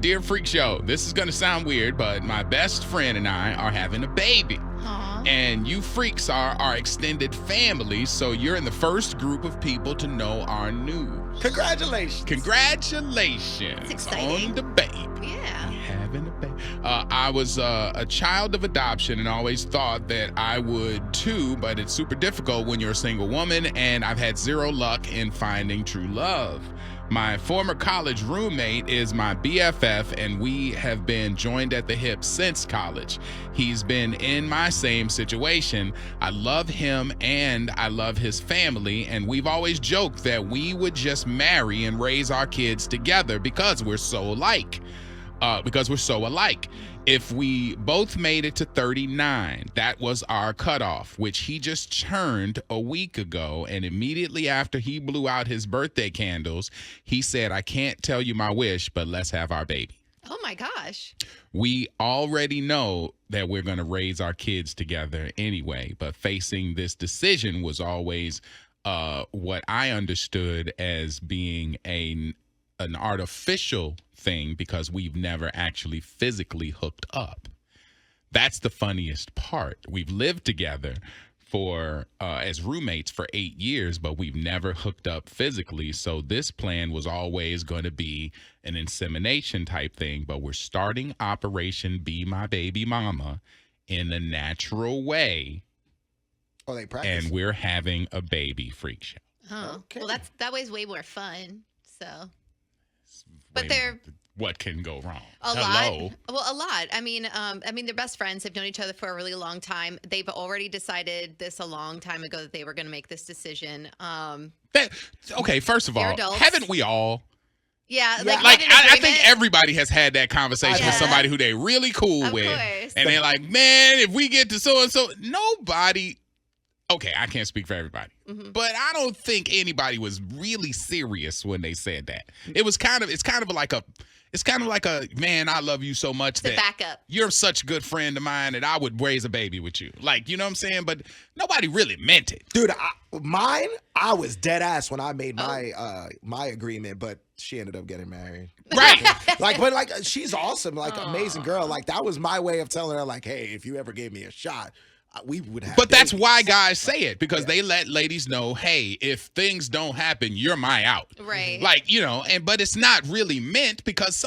Dear Freak Show, this is going to sound weird, but my best friend and I are having a baby. Aww. And you freaks are our extended family, so you're in the first group of people to know our news. Congratulations. Congratulations It's exciting. on the baby. Yeah. Having a baby. I was a child of adoption and always thought that I would too, but it's super difficult when you're a single woman, and I've had zero luck in finding true love. My former college roommate is my BFF, and we have been joined at the hip since college. He's been in my same situation. I love him and I love his family, and we've always joked that we would just marry and raise our kids together because we're so alike. If we both made it to 39, that was our cutoff, which he just turned a week ago. And immediately after he blew out his birthday candles, he said, I can't tell you my wish, but let's have our baby. Oh my gosh. We already know that we're going to raise our kids together anyway, but facing this decision was always what I understood as being an artificial thing because we've never actually physically hooked up. That's the funniest part. We've lived together for as roommates for 8 years, but we've never hooked up physically. So this plan was always going to be an insemination type thing, but we're starting Operation Be My Baby Mama in a natural way. Oh, they practice. And we're having a baby freak show. Huh. Okay. Well, that way's way more fun. So. But Wait, they're what can go wrong? a Hello. lot. Well, a lot. I mean, they're best friends. They've known each other for a really long time. They've already decided this a long time ago that they were going to make this decision. Okay, first of They're all, adults. haven't we all? Yeah, Yeah. Like, an I think agreement. everybody has had that conversation with Yeah. somebody who they really cool Of with. course. And they're like, man, if we get to so-and-so, nobody. Okay, I can't speak for everybody. Mhm. But I don't think anybody was really serious when they said that. It's kind of like a, man, I love you so much To that back up. you're such a good friend of mine that I would raise a baby with you. Like, you know what I'm saying? But nobody really meant it. Dude, I was dead ass when I made my agreement, but she ended up getting married. Right. But she's awesome, amazing girl. Aw. Like that was my way of telling her, like, hey, if you ever gave me a shot, we would have. But that's babies. why guys say it, because they let ladies know, hey, if things don't happen, you're my out. Right. Like, but it's not really meant because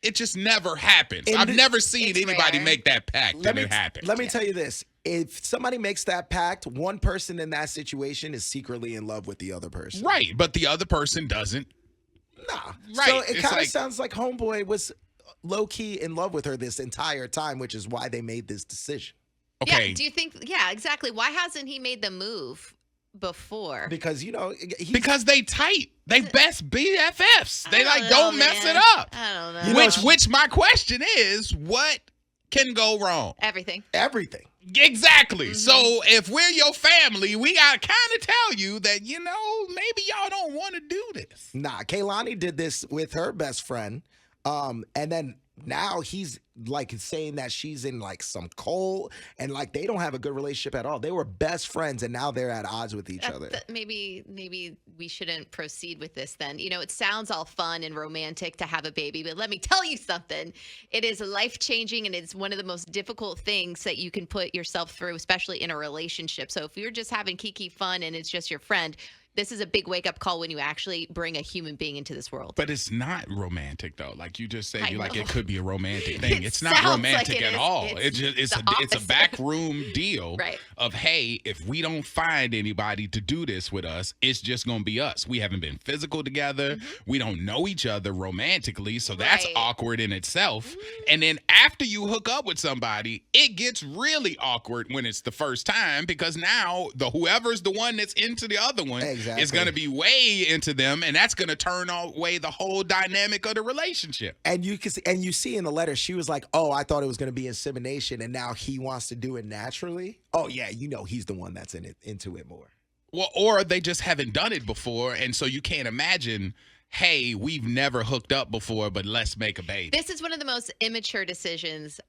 it just never happens. And I've never seen it's anybody rare. make that pact Let and me it happens. let me tell you this: if somebody makes that pact, one person in that situation is secretly in love with the other person. Right, but the other person doesn't. Nah. Right, So it it's kind of like- sounds like Homeboy was low key in love with her this entire time, which is why they made this decision. Okay. Yeah. Do you think? Yeah. Exactly. Why hasn't he made the move before? Because Because they tight. They best BFFs. They I don't know, mess man. it up. I don't know. You know, Which my question is, what can go wrong? Everything. everything. Exactly. Mhm. So if we're your family, we got to kind of tell you that, maybe y'all don't want to do this. Nah, Kaylani did this with her best friend. And then now he's saying that she's in some cold and they don't have a good relationship at all. They were best friends and now they're at odds with each other. Maybe we shouldn't proceed with this then. It sounds all fun and romantic to have a baby, but let me tell you something. It is life-changing and it's one of the most difficult things that you can put yourself through, especially in a relationship. So if you're just having kiki fun and it's just your friend, this is a big wake-up call when you actually bring a human being into this world. But it's not romantic though. Like you just said, I it know. could be a romantic thing. It It's not sounds romantic like it at is. all. It's It's the a opposite. backroom deal Right. of, hey, if we don't find anybody to do this with us, it's just gonna be us. We haven't been physical together. We don't know each other romantically, so that's Right. awkward in itself. And then after you hook up with somebody, it gets really awkward when it's the first time because now whoever's the one that's into the other one Exactly. is gonna be way into them, and that's gonna turn away the whole dynamic of the relationship. And you see in the letter, she was like, "Oh, I thought it was going to be insemination, and now he wants to do it naturally." Oh yeah, he's the one that's into it more. Well, or they just haven't done it before, and so you can't imagine, hey, we've never hooked up before, but let's make a baby. This is one of the most immature decisions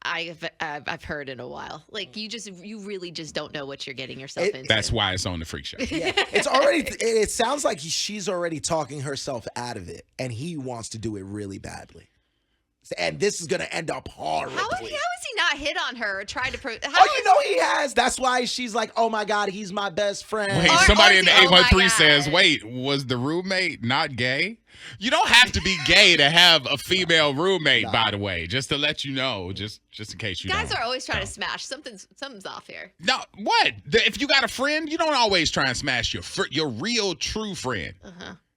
I've heard in a while. You really just don't know what you're getting yourself into. That's why it's on the Freak Show. Yeah, it's already. It sounds like she's already talking herself out of it, and he wants to do it really badly. And this is going to end up horribly. How is he not hit on her or tried to He has. That's why she's like, oh my God, he's my best friend. Wait, somebody in the 813 says, wait, was the roommate not gay? You don't have to be gay to have a female roommate, by the way, just to let you know, just in case you Guys are always trying to smash. Something's off here. No, what? If you got a friend, you don't always try and smash your real, true friend.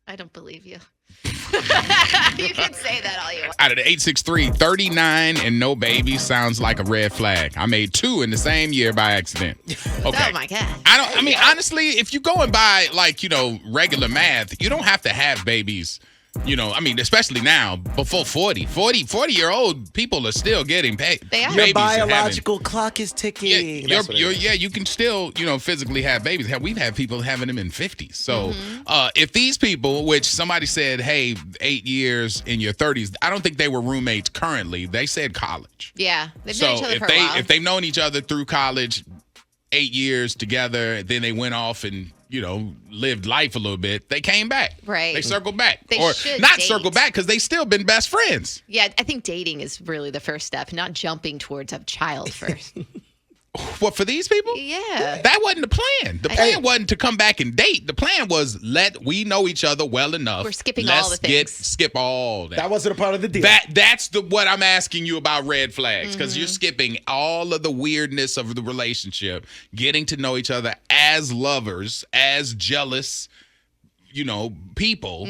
I don't believe you. You can say that all you want. Out of the 863, 39 and no baby sounds like a red flag. I made 2 in the same year by accident. Okay. Oh my God. Honestly, if you're going by regular math, you don't have to have babies. Especially now, before 40. 40-year-old people are still getting paid. They are. Your biological clock is ticking. You can still, physically have babies. We've had people having them in 50s. So if these people, which somebody said, hey, 8 years in your 30s, I don't think they were roommates currently. They said college. Yeah. They've known each other for a while. If they've known each other through college, 8 years together, then they went off and lived life a little bit, they came back. Right. They circled back. They or should not date. circle back because they still been best friends. Yeah, I think dating is really the first step, not jumping towards a child first. What, for these people? Yeah. That wasn't the plan. The plan wasn't to come back and date. The plan was we know each other well enough. We're skipping all the things. Skip all that. That wasn't a part of the deal. That's what I'm asking you about red flags, because you're skipping all of the weirdness of the relationship, getting to know each other as lovers, as jealous, people.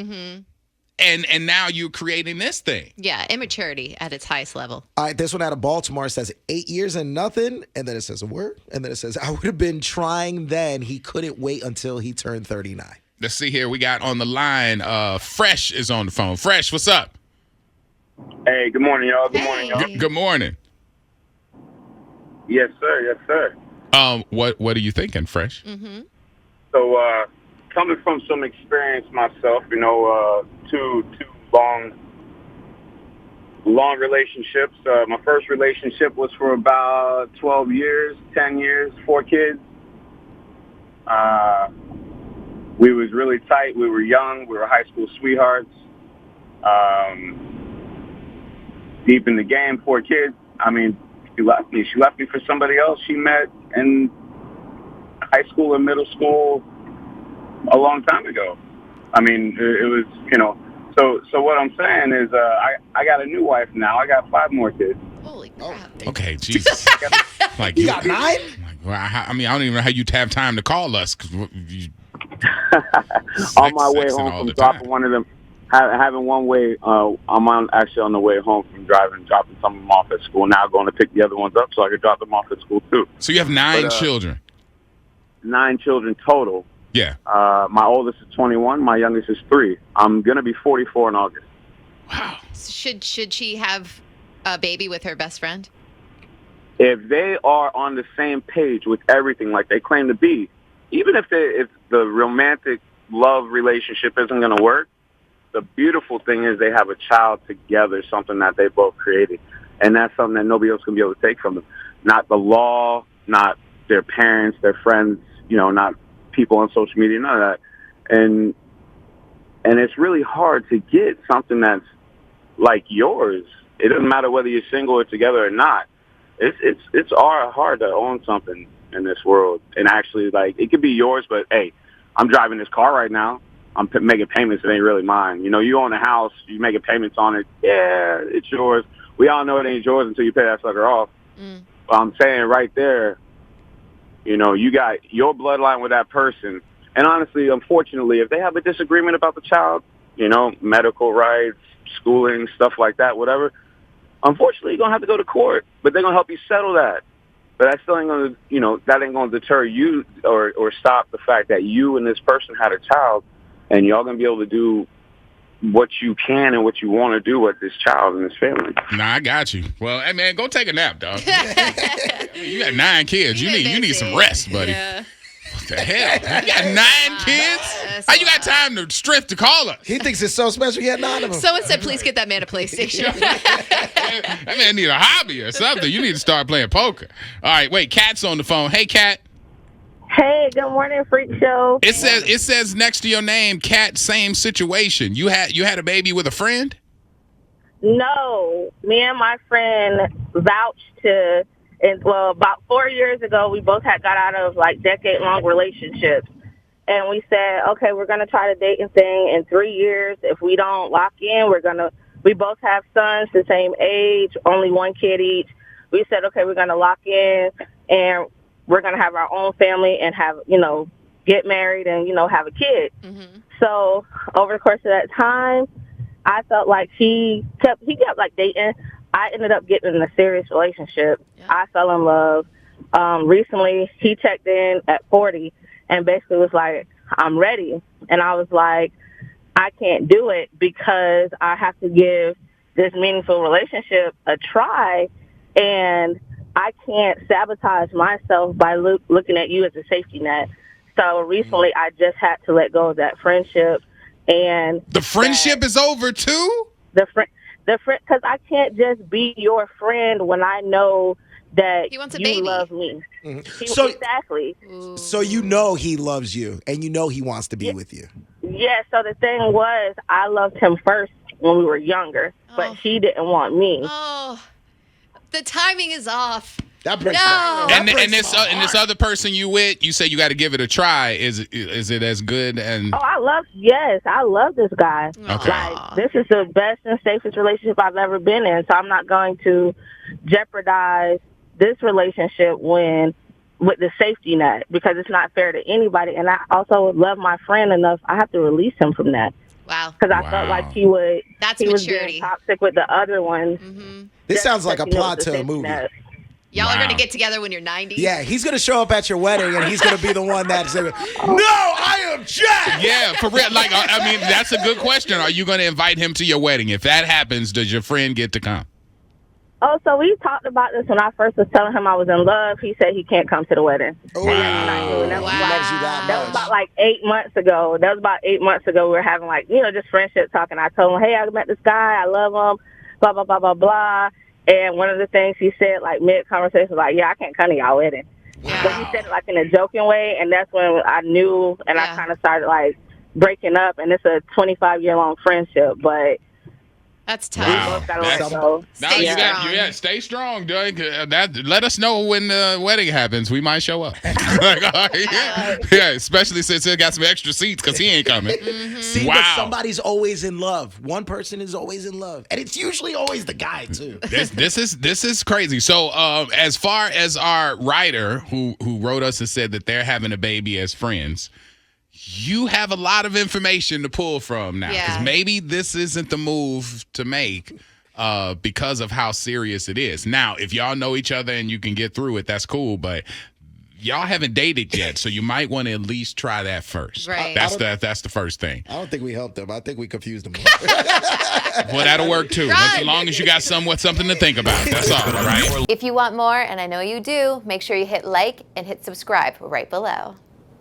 And now you're creating this thing. Yeah, immaturity at its highest level. All right, this one out of Baltimore says 8 years and nothing, and then it says a word, and then it says, I would have been trying then. He couldn't wait until he turned 39. Let's see here. We got on the line, Fresh is on the phone. Fresh, what's up? Hey, good morning, y'all. Good morning, y'all. Good morning. Yes, sir. Yes, sir. What are you thinking, Fresh? So, coming from some experience myself, two long relationships. My first relationship was for about 12 years, 10 years, 4 kids. We was really tight. We were young. We were high school sweethearts. Deep in the game, 4 kids. She left me. She left me for somebody else she met in high school and middle school a long time ago. It was, So what I'm saying is, I got a new wife now. I got 5 more kids. Holy crap. Okay, Jesus. You got 9? I don't even know how you have time to call us. On my way home from dropping one of them, having one way, I'm actually on the way home from dropping some of them off at school. Now going to pick the other ones up so I could drop them off at school too. So you have 9 children? 9 children total. Yeah. My oldest is 21. My youngest is 3. I'm going to be 44 in August. Wow. Should she have a baby with her best friend? If they are on the same page with everything like they claim to be, even if the romantic love relationship isn't going to work, the beautiful thing is they have a child together, something that they both created. And that's something that nobody else can be able to take from them. Not the law, not their parents, their friends, not people on social media, none of that. And it's really hard to get something that's like yours. It doesn't matter whether you're single or together or not. It's hard to own something in this world. And actually, it could be yours, but hey, I'm driving this car right now. I'm making payments. It ain't really mine. You own a house. You making payments on it. Yeah, it's yours. We all know it ain't yours until you pay that sucker off. But I'm saying right there, you got your bloodline with that person. And honestly, unfortunately, if they have a disagreement about the child, medical rights, schooling, stuff like that, whatever, unfortunately, you're going to have to go to court. But they're going to help you settle that. But that still ain't going to, that ain't going to deter you or stop the fact that you and this person had a child, and y'all going to be able to do what you can and what you want to do with this child and this family. Nah, I got you. Well, hey man, go take a nap, dog. You got 9 kids. You need some rest, buddy. Yeah. What the hell? You got 9 kids? How you got time to strength to call us? He thinks it's so special. He had 9 of them. Someone said, please get that man a PlayStation. That man need a hobby or something. You need to start playing poker. All right, wait. Kat's on the phone. Hey, Kat. Hey, good morning, Freak Show. It says next to your name, Kat, same situation. You had a baby with a friend? No, me and my friend vouched to, and well, about 4 years ago, we both had got out of like decade-long relationships. And we said, okay, we're going to try the dating thing in 3 years. If we don't lock in, we both have sons the same age, only one kid each. We said, okay, we're going to lock in and we're going to have our own family and have, get married and, have a kid. Mm-hmm. So over the course of that time, I felt like he kept like dating. I ended up getting in a serious relationship. Yeah. I fell in love. Recently, he checked in at 40 and basically was like, I'm ready. And I was like, I can't do it because I have to give this meaningful relationship a try. And I can't sabotage myself by looking at you as a safety net. So recently, I just had to let go of that friendship. And The friendship is over too? the friend, because I can't just be your friend when I know that He wants a you baby. love me. So- Exactly. Ooh. So you know he loves you, and you know he wants to be with you. Yeah, so the thing was, I loved him first when we were younger, but Oh. he didn't want me. Oh, the timing is off. That breaks No. my that And breaks this my and this heart. other person you with, you say you got to give it a try. Is it as good? And Oh, I love this guy. Okay. Like, this is the best and safest relationship I've ever been in, so I'm not going to jeopardize this relationship with the safety net because it's not fair to anybody. And I also love my friend enough. I have to release him from that Wow. because I felt like he was Maturity. being toxic with the other one. Mm-hmm. This sounds like a because, plot it's to a safety movie. net. Y'all are Wow. going to get together when you're 90? Yeah, he's gonna show up at your wedding, and he's gonna be the one that's no, I am Jack. yeah, for real. Like, I mean, that's a good question. Are you going to invite him to your wedding? If that happens, does your friend get to come? Oh, so we talked about this when I first was telling him I was in love. He said he can't come to the wedding. Oh, Wow. That he was loves you that That was much. about like 8 months ago. We were having like, just friendship talking. I told him, hey, I met this guy. I love him, blah, blah, blah, blah, blah. And one of the things he said, like mid-conversation, was like, yeah, I can't come to y'all wedding. Yeah. But he said it like in a joking way. And that's when I knew and I Yeah. kind of started like breaking up. And it's a 25-year-long friendship. But That's tough. Wow. both got to That's- let go. No, Stay you got strong. stay strong, Doug. Let us know when the wedding happens. We might show up. Like, all right, yeah, especially since he got some extra seats because he ain't coming. See, Wow. but somebody's always in love. One person is always in love, and it's usually always the guy too. This is crazy. So as far as our writer who wrote us and said that they're having a baby as friends, you have a lot of information to pull from now because Yeah. maybe this isn't the move to make because of how serious it is. Now, if y'all know each other and you can get through it, that's cool. But y'all haven't dated yet, so you might want to at least try that first. Right. That's the first thing. I don't think we helped him. I think we confused him. Well, that'll work too. As long as you got something to think about. That's all right? If you want more, and I know you do, make sure you hit like and hit subscribe right below.